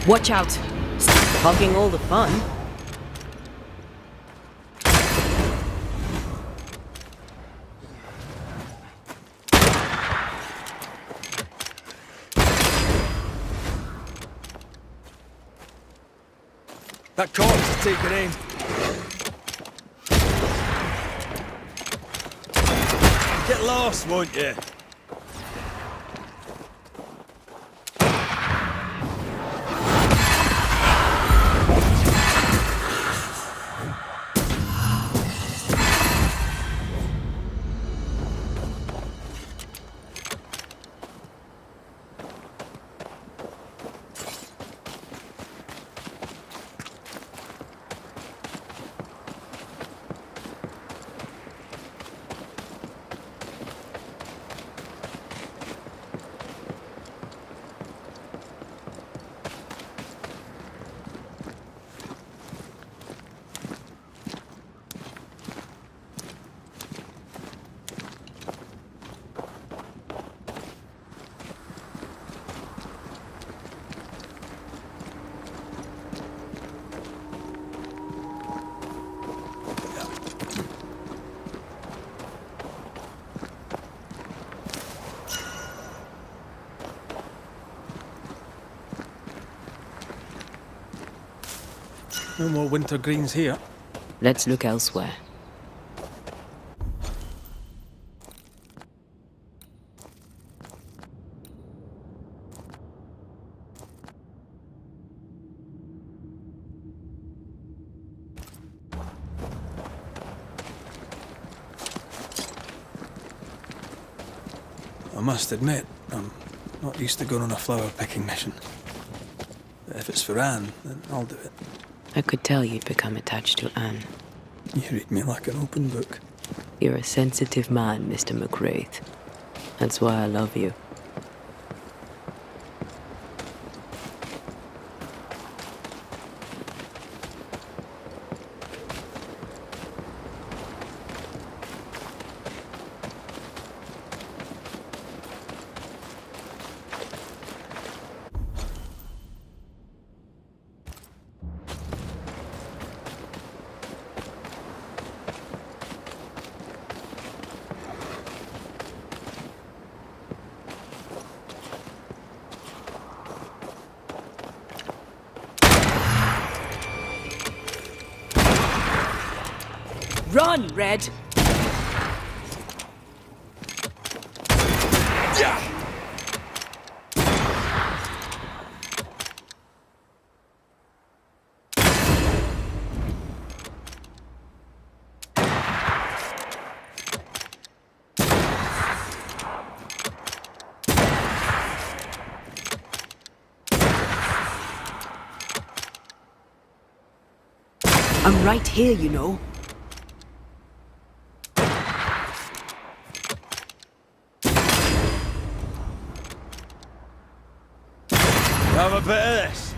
Watch out! Hogging all the fun. That corpse is taking aim. Get lost, won't you? No more winter greens here. Let's look elsewhere. I must admit, I'm not used to going on a flower picking mission. But if it's for Anne, then I'll do it. I could tell you'd become attached to Anne. You read me like an open book. You're a sensitive man, Mr. McWraith. That's why I love you. Run, Red! I'm right here, you know. Have a bit of this.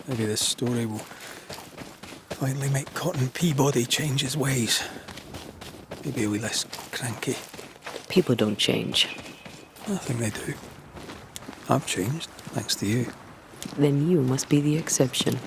Maybe this story will finally make Cotton Peabody change his ways. Maybe he'll be less cranky. People don't change. I think they do. I've changed, thanks to you. Then you must be the exception.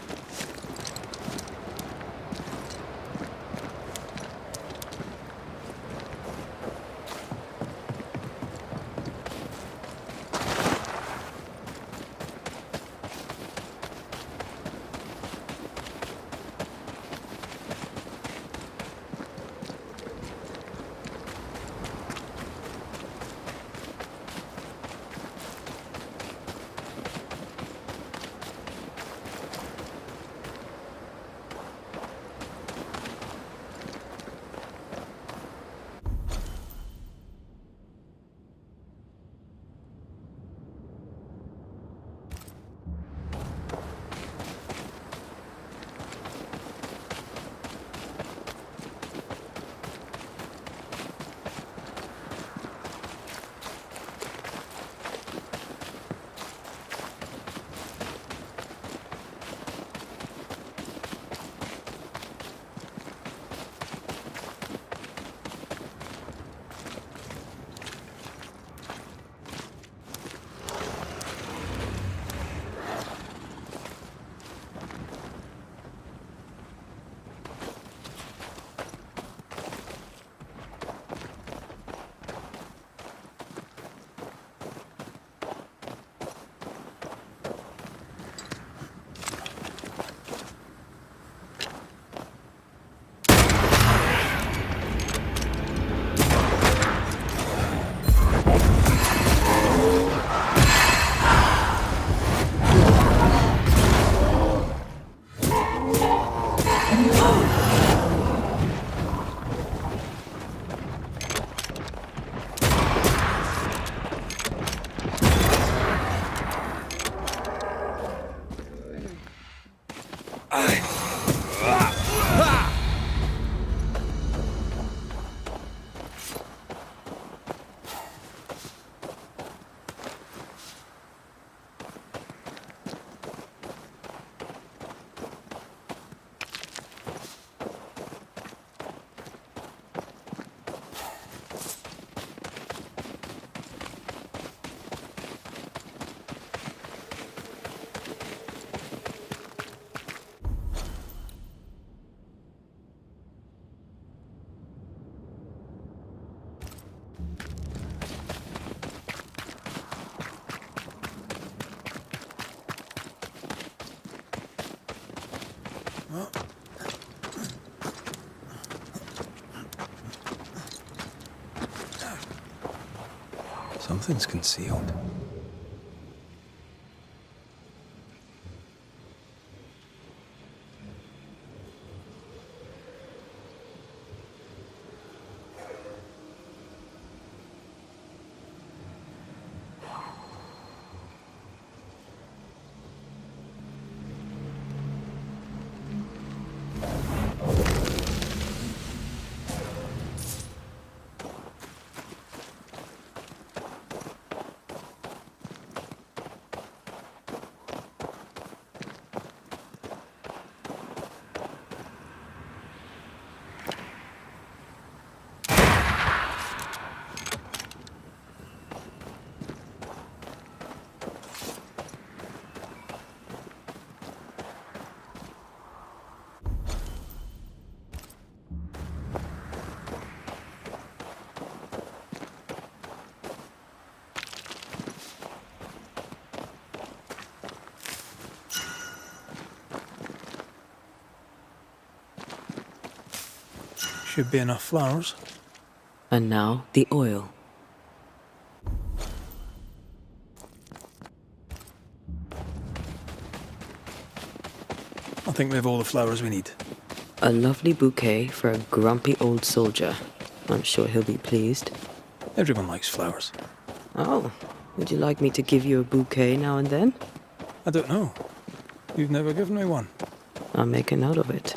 Something's concealed. Should be enough flowers. And now, the oil. I think we have all the flowers we need. A lovely bouquet for a grumpy old soldier. I'm sure he'll be pleased. Everyone likes flowers. Oh, would you like me to give you a bouquet now and then? I don't know. You've never given me one. I'll make a note of it.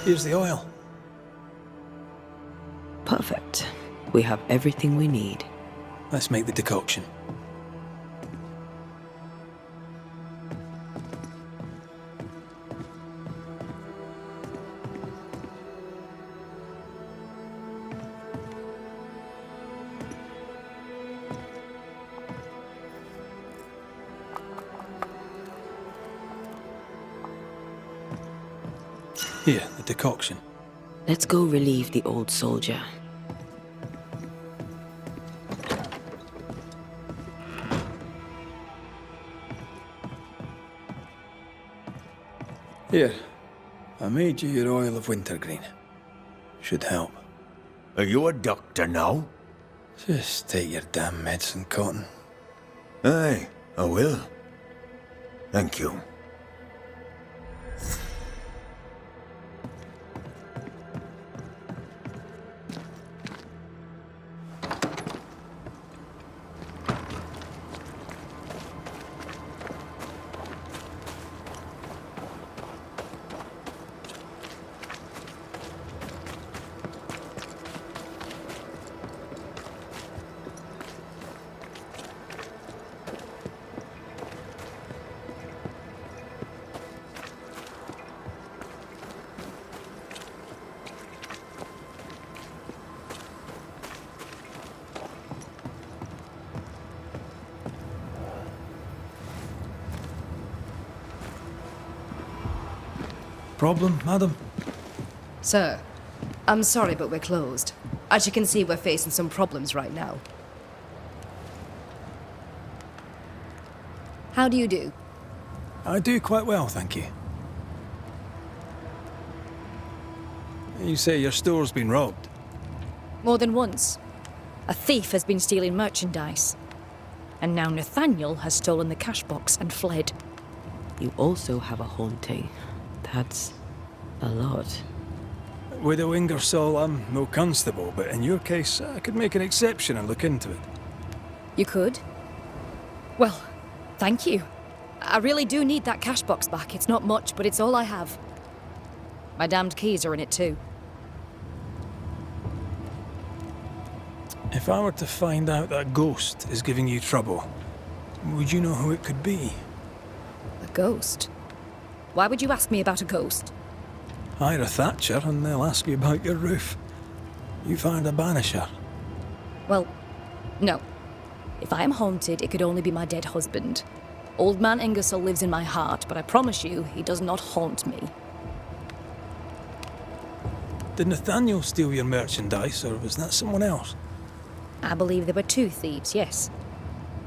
Here's the oil. Perfect. We have everything we need. Let's make the decoction. Here, the decoction. Let's go relieve the old soldier. Here, I made you your oil of wintergreen. Should help. Are you a doctor now? Just take your damn medicine, Cotton. Aye, I will. Thank you. Problem, madam? Sir, I'm sorry, but we're closed. As you can see, we're facing some problems right now. How do you do? I do quite well, thank you. You say your store's been robbed? More than once. A thief has been stealing merchandise. And now Nathaniel has stolen the cash box and fled. You also have a haunting. That's a lot. Widow Ingersoll, I'm no constable, but in your case, I could make an exception and look into it. You could? Well, thank you. I really do need that cash box back. It's not much, but it's all I have. My damned keys are in it too. If I were to find out that ghost is giving you trouble, would you know who it could be? A ghost? Why would you ask me about a ghost? Hire a Thatcher and they'll ask you about your roof. You find a banisher. Well, no. If I am haunted, it could only be my dead husband. Old man Ingersoll lives in my heart, but I promise you, he does not haunt me. Did Nathaniel steal your merchandise, or was that someone else? I believe there were two thieves, yes.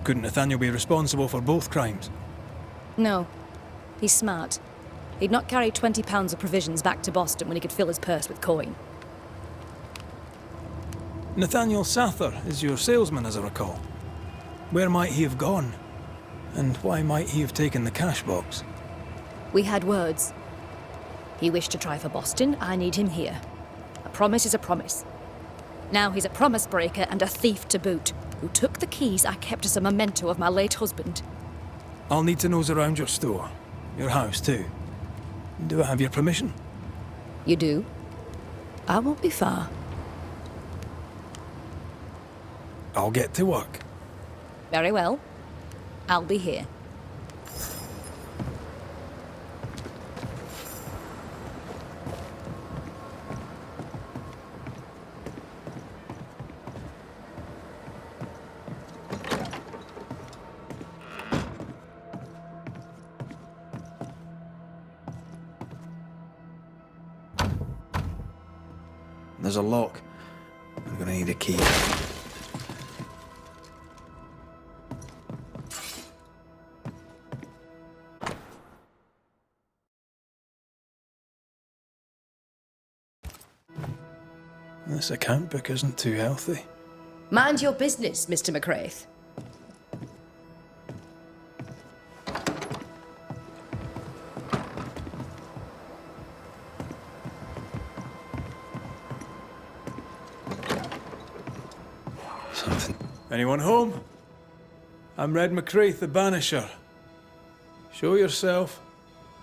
Couldn't Nathaniel be responsible for both crimes? No. He's smart. He'd not carry 20 pounds of provisions back to Boston when he could fill his purse with coin. Nathaniel Sather is your salesman, as I recall. Where might he have gone? And why might he have taken the cash box? We had words. He wished to try for Boston. I need him here. A promise is a promise. Now he's a promise breaker and a thief to boot, who took the keys I kept as a memento of my late husband. I'll need to nose around your store. Your house, too. Do I have your permission? You do? I won't be far. I'll get to work. Very well. I'll be here. There's a lock. I'm gonna need a key. This account book isn't too healthy. Mind your business, Mr. McCraith. Something. Anyone home? I'm Red McCraith, the Banisher. Show yourself.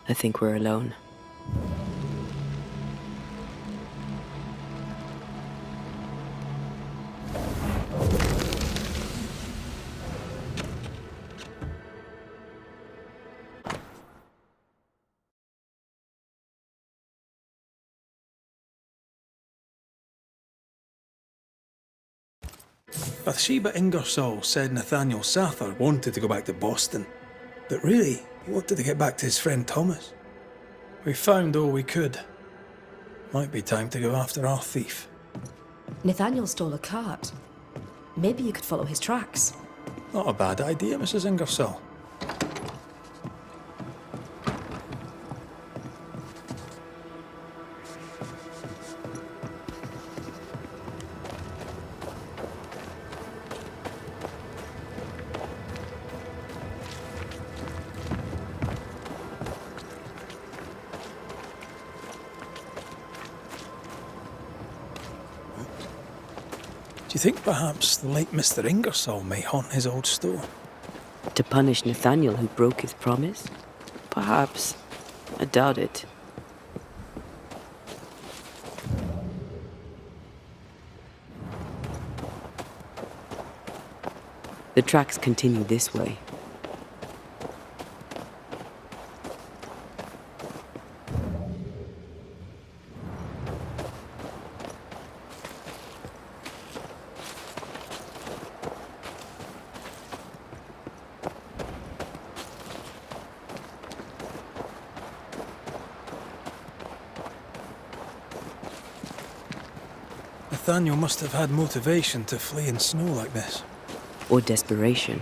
I think we're alone. Bathsheba Ingersoll said Nathaniel Sather wanted to go back to Boston, but really, he wanted to get back to his friend Thomas. We found all we could. Might be time to go after our thief. Nathaniel stole a cart. Maybe you could follow his tracks. Not a bad idea, Mrs. Ingersoll. Do you think perhaps the late Mr. Ingersoll may haunt his old store? To punish Nathaniel who broke his promise? Perhaps. I doubt it. The tracks continue this way. Nathaniel must have had motivation to flee in snow like this. Or desperation.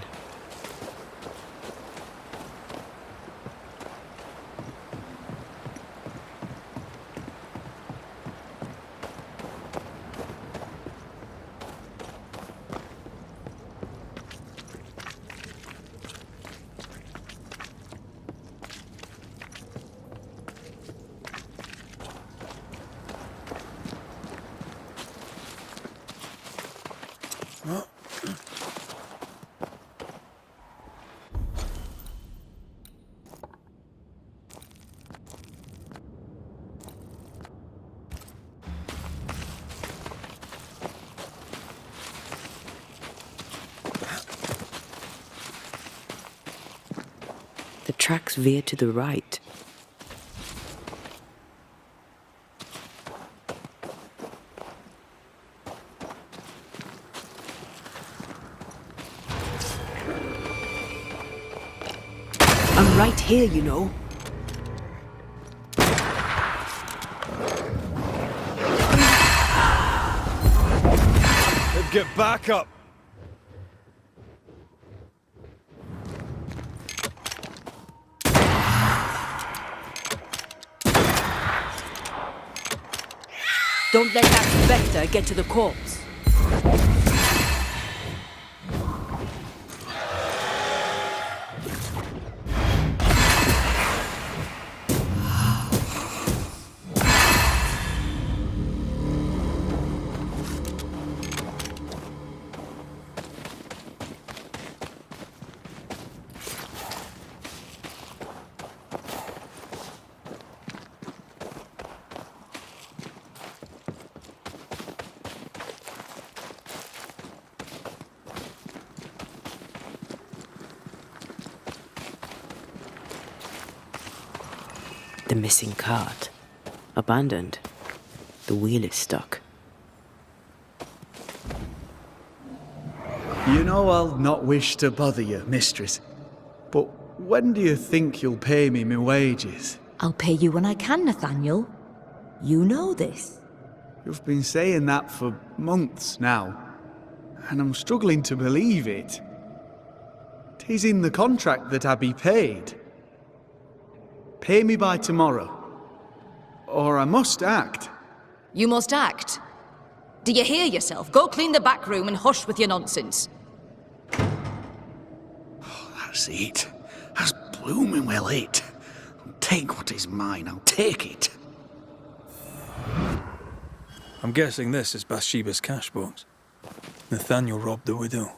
The tracks veer to the right. I'm right here, you know. Let's get back up. Don't let that spectre get to the corpse. The missing cart. Abandoned. The wheel is stuck. You know I'll not wish to bother you, mistress, but when do you think you'll pay me my wages? I'll pay you when I can, Nathaniel. You know this. You've been saying that for months now, and I'm struggling to believe it. 'Tis in the contract that I be paid. Pay me by tomorrow, or I must act. You must act. Do you hear yourself? Go clean the back room and hush with your nonsense. That's it. That's blooming well it. I'll take what is mine, I'll take it. I'm guessing this is Bathsheba's cash box. Nathaniel robbed the widow.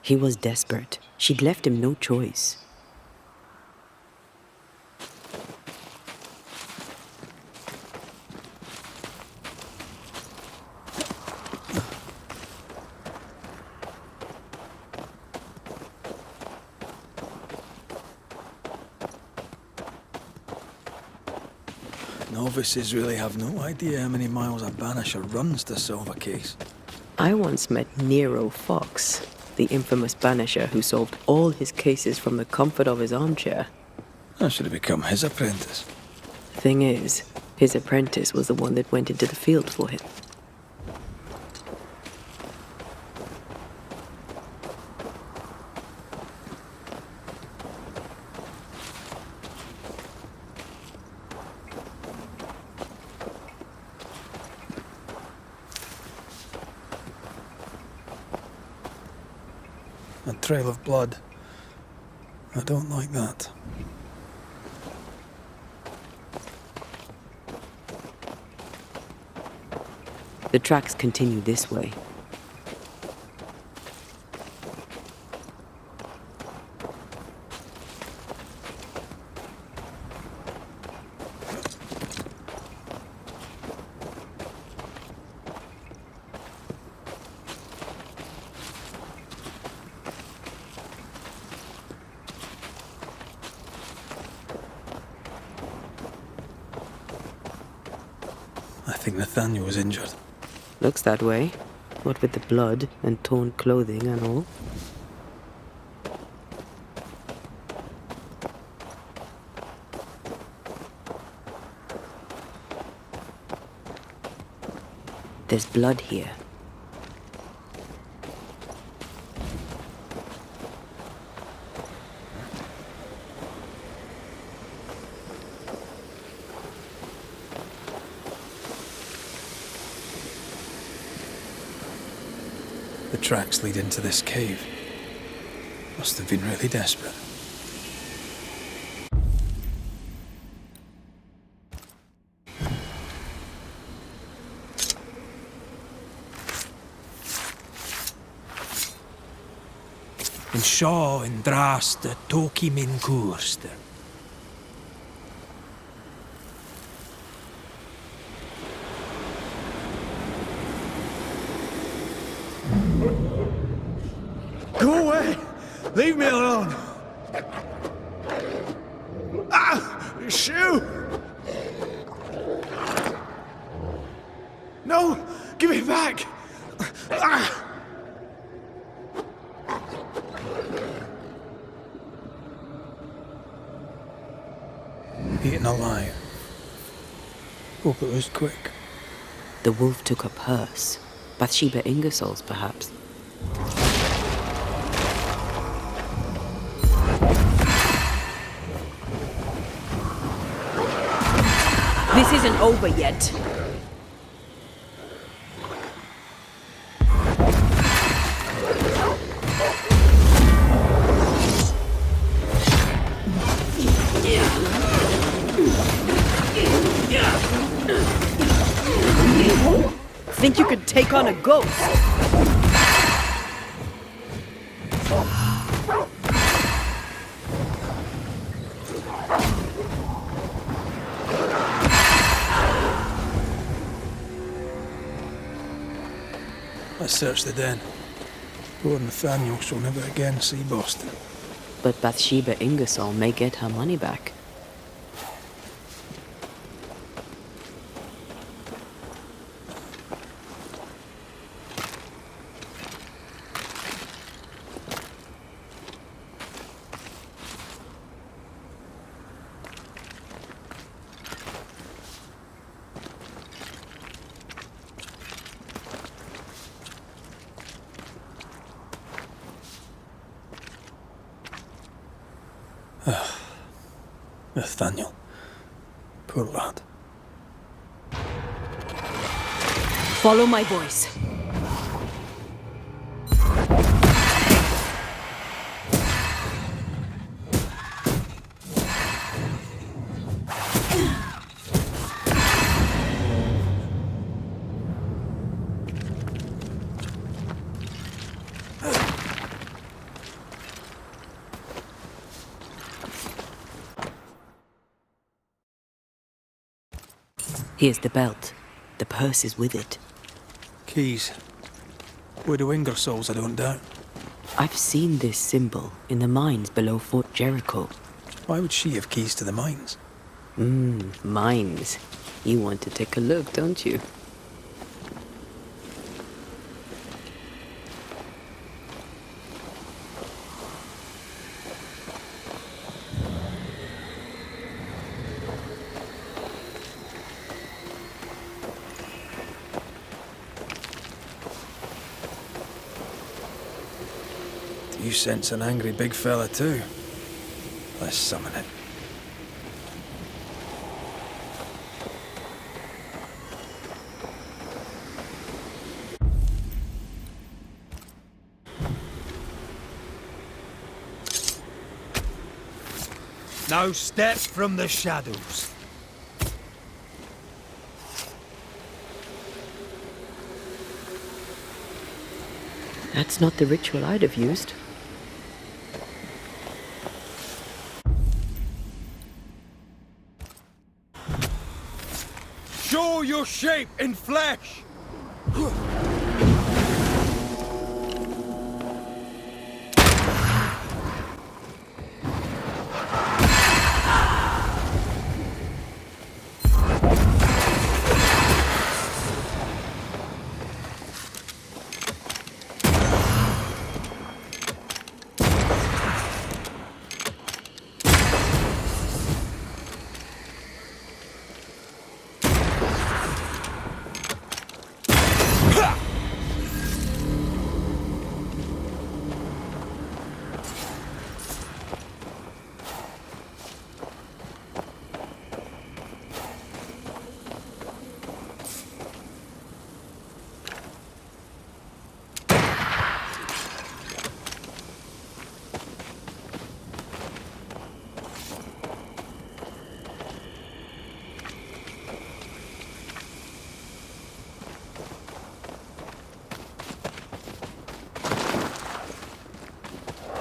He was desperate. She'd left him no choice. Novices really have no idea how many miles a banisher runs to solve a case. I once met Nero Fox, the infamous banisher who solved all his cases from the comfort of his armchair. I should have become his apprentice. Thing is, his apprentice was the one that went into the field for him. A trail of blood. I don't like that. The tracks continue this way. I think Nathaniel was injured. Looks that way. What with the blood and torn clothing and all. There's blood here. The tracks lead into this cave. Must have been really desperate. En seo in draste toki min koerste. Go away! Leave me alone! Ah! Shoe! No! Give it back! Ah! Eaten alive. Hope it was quick. The wolf took her purse. Bathsheba Ingersoll's, perhaps. This isn't over yet. Think you could take on a ghost? Let's search the den. Poor Nathaniel shall never again see Boston. But Bathsheba Ingersoll may get her money back. Nathaniel. Poor lad. Follow my voice. Here's the belt. The purse is with it. Keys. Widow Ingersoll's, I don't doubt. I've seen this symbol in the mines below Fort Jericho. Why would she have keys to the mines? Mines. You want to take a look, don't you? You sense an angry big fella too. Let's summon it. No step from the shadows. That's not the ritual I'd have used. Show your shape in flesh!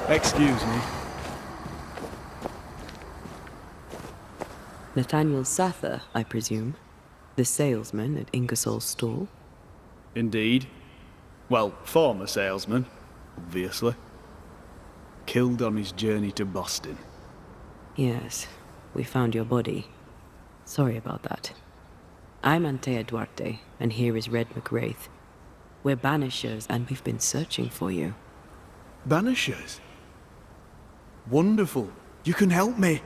Excuse me. Nathaniel Sather, I presume. The salesman at Ingersoll's stall. Indeed. Well, former salesman, obviously. Killed on his journey to Boston. Yes, we found your body. Sorry about that. I'm Antea Duarte, and here is Red McWraith. We're banishers, and we've been searching for you. Banishers? Wonderful. You can help me.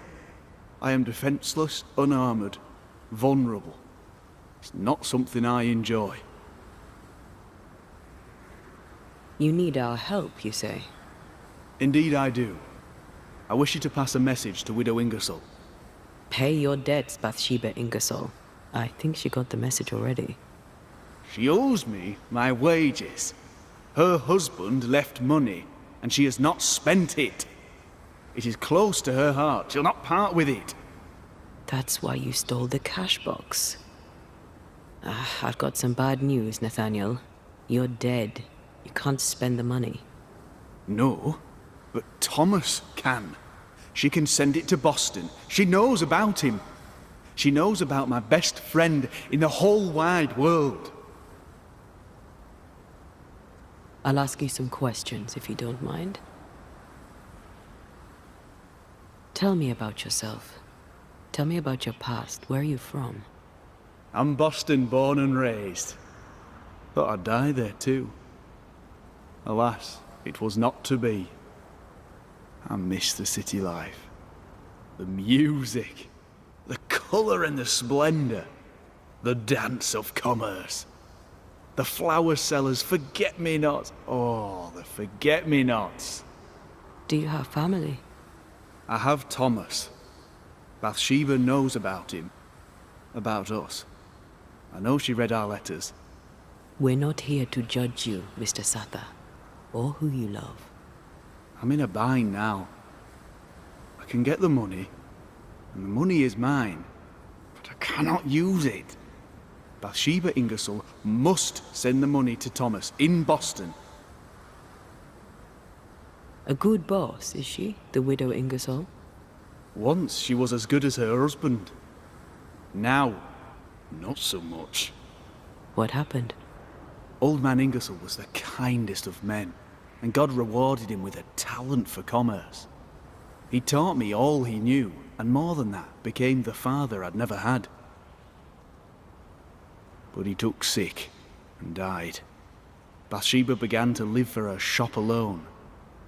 I am defenseless, unarmored, vulnerable. It's not something I enjoy. You need our help, you say? Indeed I do. I wish you to pass a message to Widow Ingersoll. Pay your debts, Bathsheba Ingersoll. I think she got the message already. She owes me my wages. Her husband left money, and she has not spent it. It is close to her heart. She'll not part with it. That's why you stole the cash box. I've got some bad news, Nathaniel. You're dead. You can't spend the money. No, but Thomas can. She can send it to Boston. She knows about him. She knows about my best friend in the whole wide world. I'll ask you some questions, if you don't mind. Tell me about yourself. Tell me about your past. Where are you from? I'm Boston born and raised. Thought I'd die there too. Alas, it was not to be. I miss the city life. The music. The colour and the splendour. The dance of commerce. The flower sellers' forget-me-nots. Oh, the forget-me-nots. Do you have family? I have Thomas. Bathsheba knows about him. About us. I know she read our letters. We're not here to judge you, Mr. Sather, or who you love. I'm in a bind now. I can get the money, and the money is mine, but I cannot use it. Bathsheba Ingersoll must send the money to Thomas in Boston. A good boss, is she, the widow Ingersoll? Once she was as good as her husband. Now, not so much. What happened? Old man Ingersoll was the kindest of men, and God rewarded him with a talent for commerce. He taught me all he knew, and more than that, became the father I'd never had. But he took sick and died. Bathsheba began to live for her shop alone.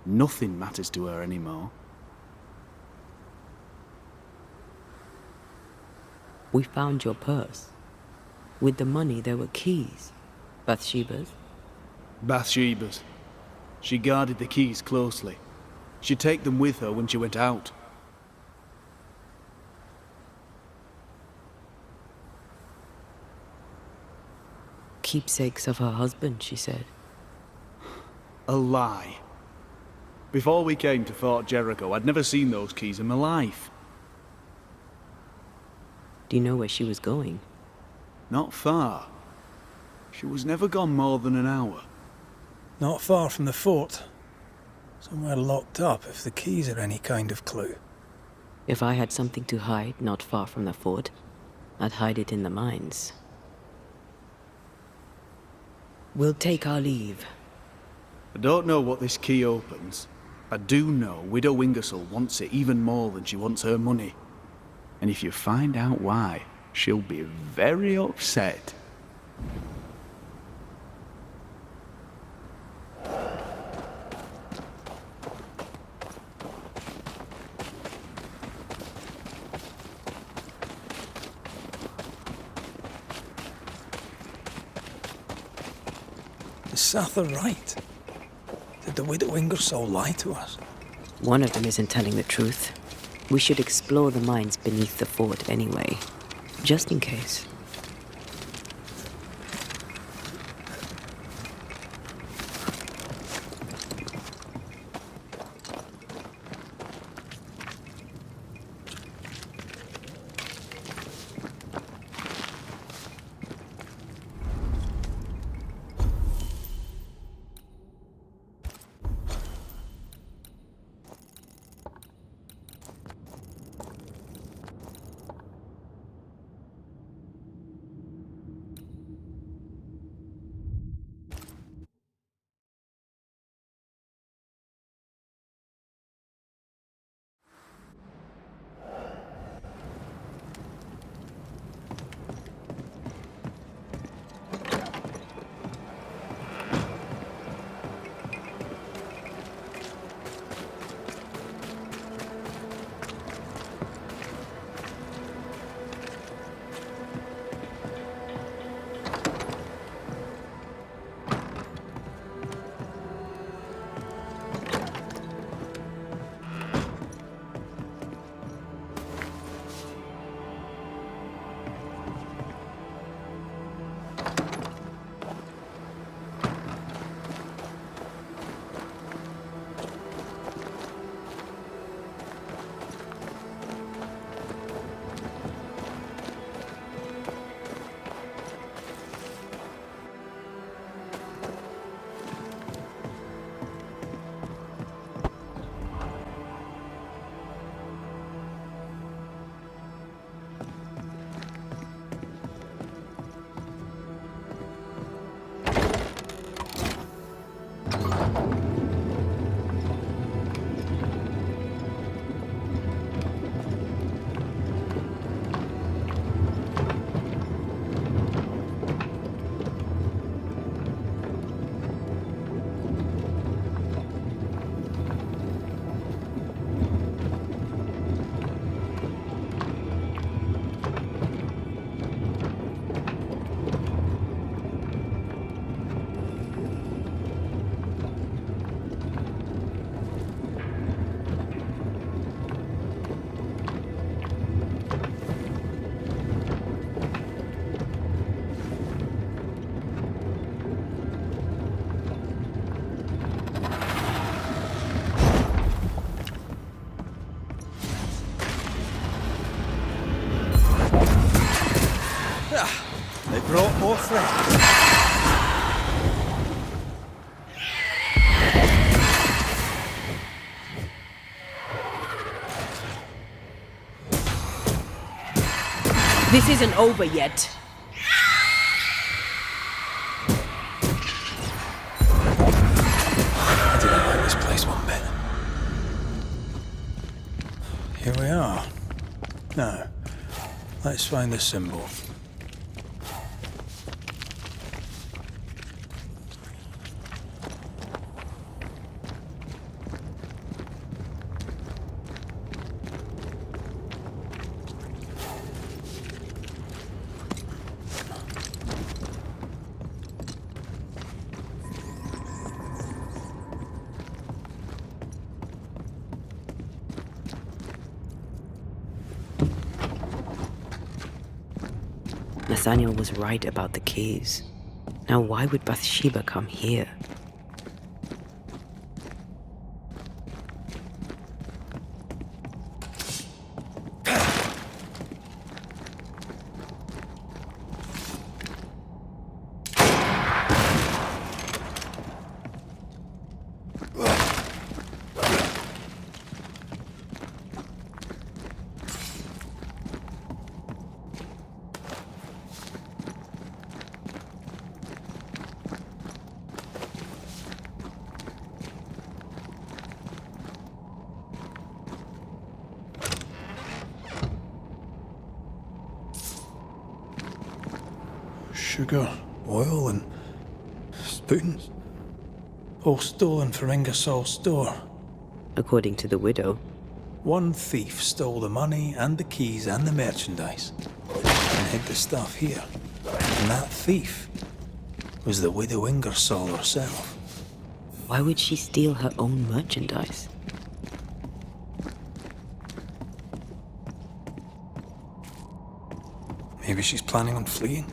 Nothing matters to her anymore. We found your purse. With the money, there were keys. Bathsheba's? Bathsheba's. She guarded the keys closely. She'd take them with her when she went out. Keepsakes of her husband, she said. A lie. Before we came to Fort Jericho, I'd never seen those keys in my life. Do you know where she was going? Not far. She was never gone more than an hour. Not far from the fort. Somewhere locked up, if the keys are any kind of clue. If I had something to hide not far from the fort, I'd hide it in the mines. We'll take our leave. I don't know what this key opens. I do know Widow Ingersoll wants it even more than she wants her money. And if you find out why, she'll be very upset. Is Sather right? Did the Widow Ingersoll lie to us? One of them isn't telling the truth. We should explore the mines beneath the fort anyway, just in case. They brought more friends. This isn't over yet. I didn't like this place one bit. Here we are. Now, let's find the symbol. Nathaniel was right about the keys. Now why would Bathsheba come here? Sugar, oil, and spoons. All stolen from Ingersoll's store. According to the widow. One thief stole the money and the keys and the merchandise and hid the stuff here. And that thief was the widow Ingersoll herself. Why would she steal her own merchandise? Maybe she's planning on fleeing.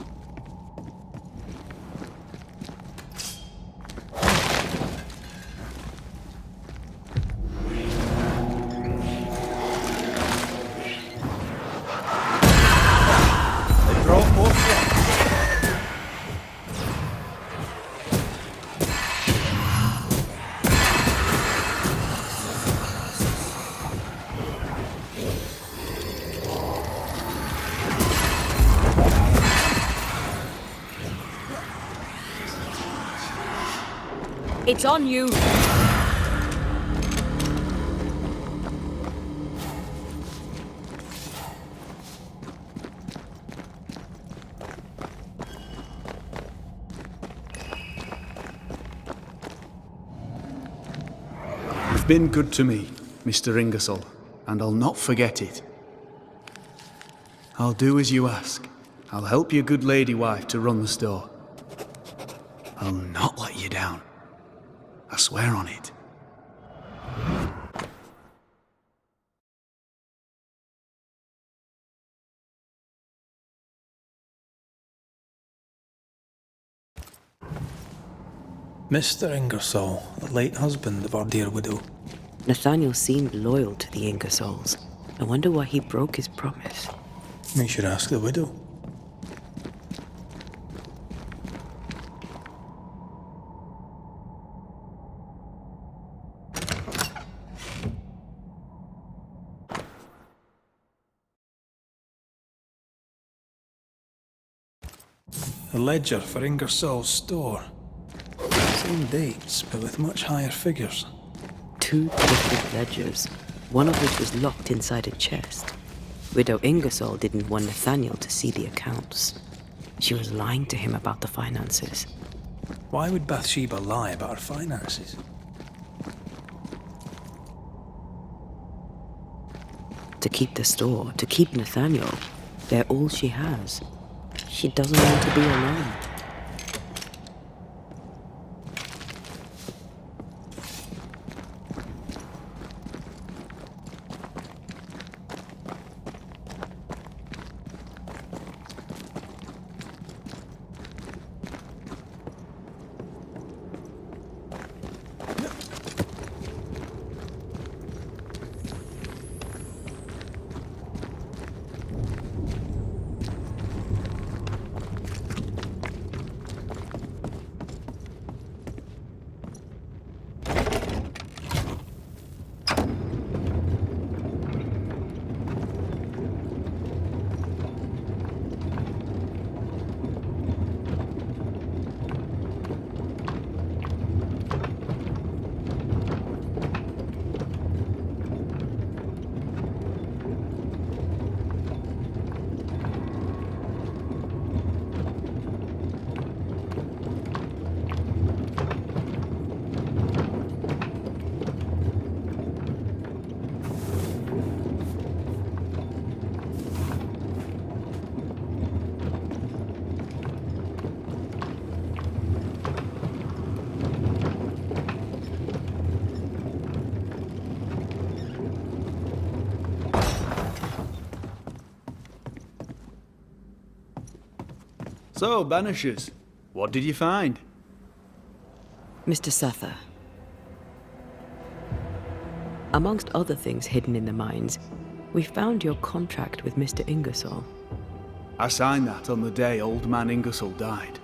It's on you. You've been good to me, Mr. Ingersoll, and I'll not forget it. I'll do as you ask. I'll help your good lady wife to run the store. I'll not let you down. I swear on it. Mr. Ingersoll, the late husband of our dear widow. Nathaniel seemed loyal to the Ingersolls. I wonder why he broke his promise. We should ask the widow. A ledger for Ingersoll's store. Same dates, but with much higher figures. 2 different ledgers, one of which was locked inside a chest. Widow Ingersoll didn't want Nathaniel to see the accounts. She was lying to him about the finances. Why would Bathsheba lie about her finances? To keep the store, to keep Nathaniel. They're all she has. She doesn't want to be alone. So, Banishers, what did you find? Mr. Suther. Amongst other things hidden in the mines, we found your contract with Mr. Ingersoll. I signed that on the day old man Ingersoll died.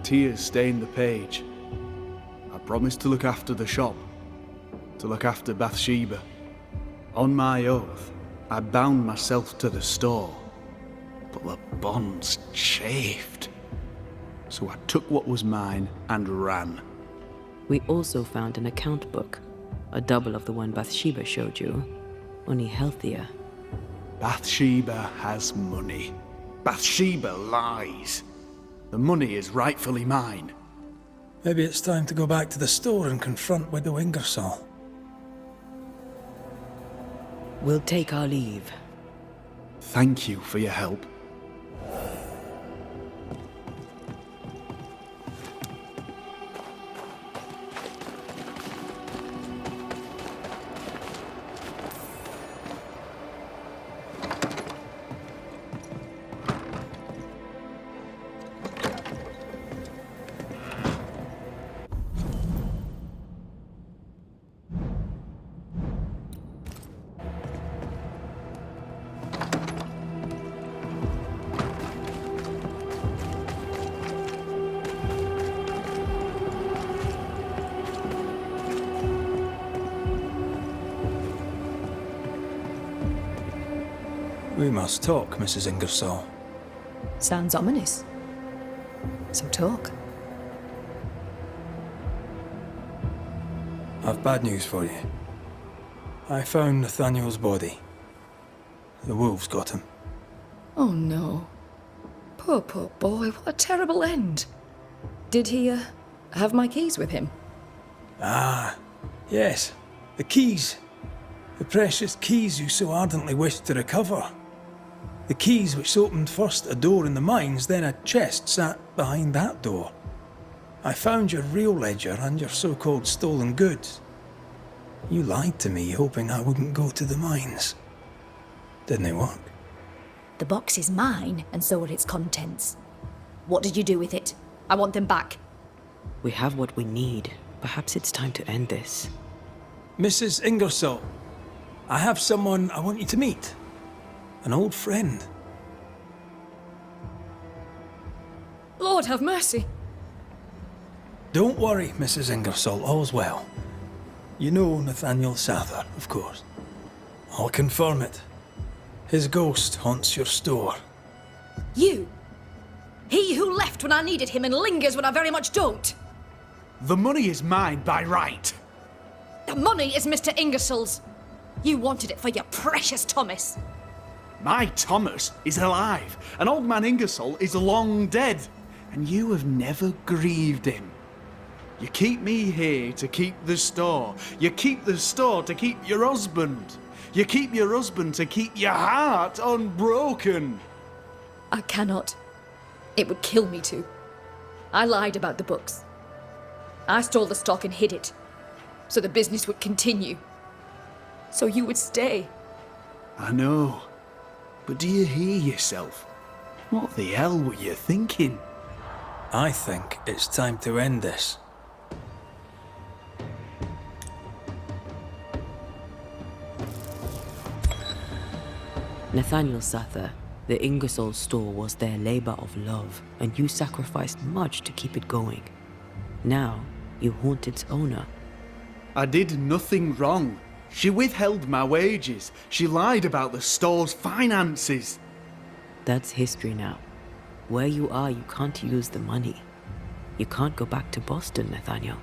Tears stained the page. I promised to look after the shop, to look after Bathsheba. On my oath, I bound myself to the store, but the bonds chafed. So I took what was mine and ran. We also found an account book, a double of the one Bathsheba showed you, only healthier. Bathsheba has money. Bathsheba lies. The money is rightfully mine. Maybe it's time to go back to the store and confront Widow Ingersoll. We'll take our leave. Thank you for your help. We must talk, Mrs. Ingersoll. Sounds ominous. So talk. I've bad news for you. I found Nathaniel's body. The wolves got him. Oh no. Poor boy, what a terrible end. Did he, have my keys with him? Ah, yes. The keys. The precious keys you so ardently wished to recover. The keys which opened first a door in the mines, then a chest sat behind that door. I found your real ledger and your so-called stolen goods. You lied to me, hoping I wouldn't go to the mines. Didn't it work? The box is mine, and so are its contents. What did you do with it? I want them back. We have what we need. Perhaps it's time to end this. Mrs. Ingersoll, I have someone I want you to meet. An old friend. Lord have mercy. Don't worry, Mrs. Ingersoll, all's well. You know Nathaniel Sather, of course. I'll confirm it. His ghost haunts your store. You? He who left when I needed him and lingers when I very much don't. The money is mine by right. The money is Mr. Ingersoll's. You wanted it for your precious Thomas. My Thomas is alive, and old man Ingersoll is long dead, and you have never grieved him. You keep me here to keep the store. You keep the store to keep your husband. You keep your husband to keep your heart unbroken. I cannot. It would kill me to. I lied about the books. I stole the stock and hid it, so the business would continue. So you would stay. I know. But do you hear yourself? What the hell were you thinking? I think it's time to end this. Nathaniel Sather, the Ingersoll store was their labor of love, and you sacrificed much to keep it going. Now, you haunt its owner. I did nothing wrong. She withheld my wages. She lied about the store's finances. That's history now. Where you are, you can't use the money. You can't go back to Boston, Nathaniel.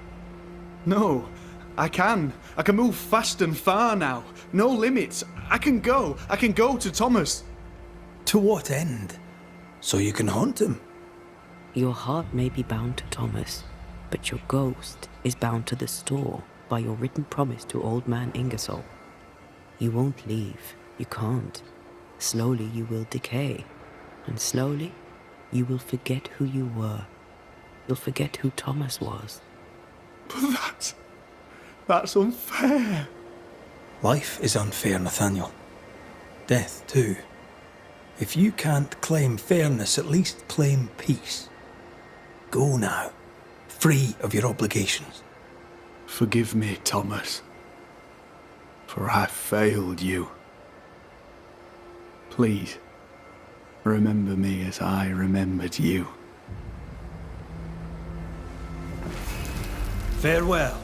No, I can. I can move fast and far now. No limits. I can go. I can go to Thomas. To what end? So you can haunt him? Your heart may be bound to Thomas, but your ghost is bound to the store by your written promise to old man Ingersoll. You won't leave. You can't. Slowly you will decay. And slowly you will forget who you were. You'll forget who Thomas was. But that's unfair. Life is unfair, Nathaniel. Death, too. If you can't claim fairness, at least claim peace. Go now, free of your obligations. Forgive me, Thomas, for I failed you. Please, remember me as I remembered you. Farewell.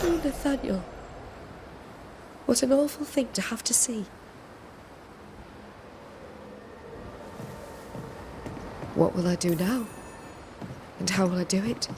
Oh, Nathaniel. What an awful thing to have to see. What will I do now? And how will I do it?